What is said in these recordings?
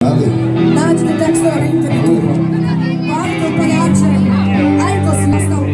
Nađite tekstove na internetu. Parko, paljače, Ajko si nastao.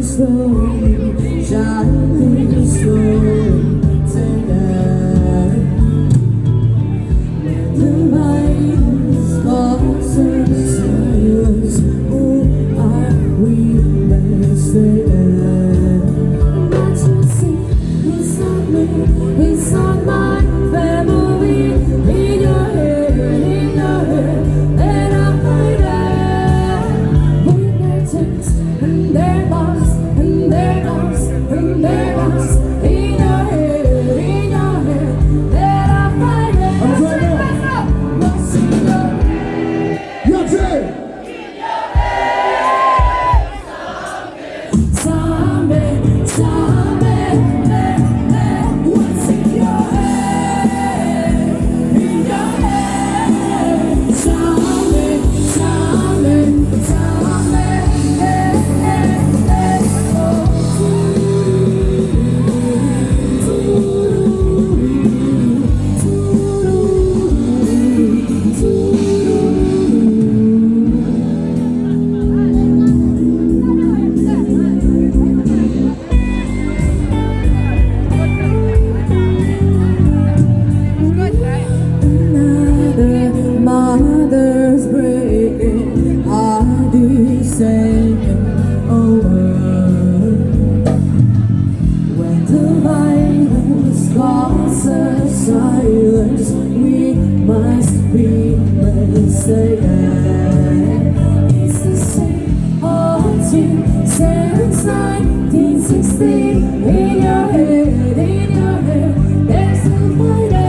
Slowly, shining slowly tonight. When the light falls in silence, who are we missing? But you see, it's not me, it's not my family. In your head, and I'm fighting with their takes and their loss. And they're lost in your head, that I'm fighting. What's in your head? Zombie, what's in your head? In your head, zombie. Mother's breaking, heart is taking over. When the violence causes silence, we must be mistaken. It's the same old thing since 1960. In your head, there's no fighting.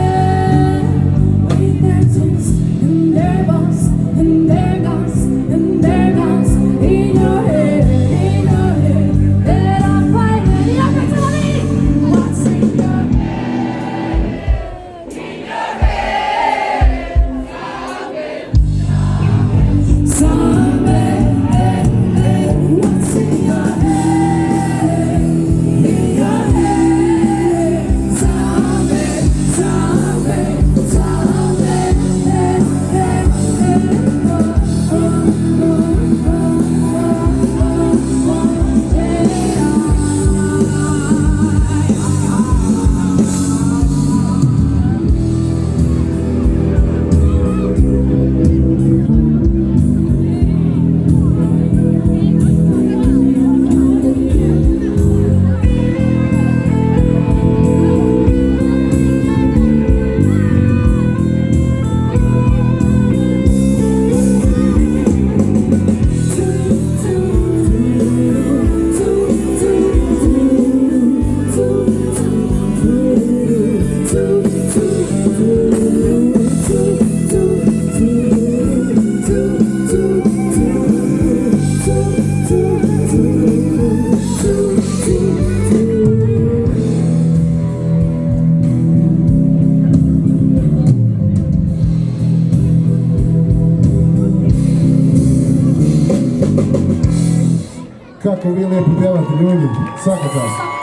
Kako vi lijepo pjevate, ljudi, svaka čast.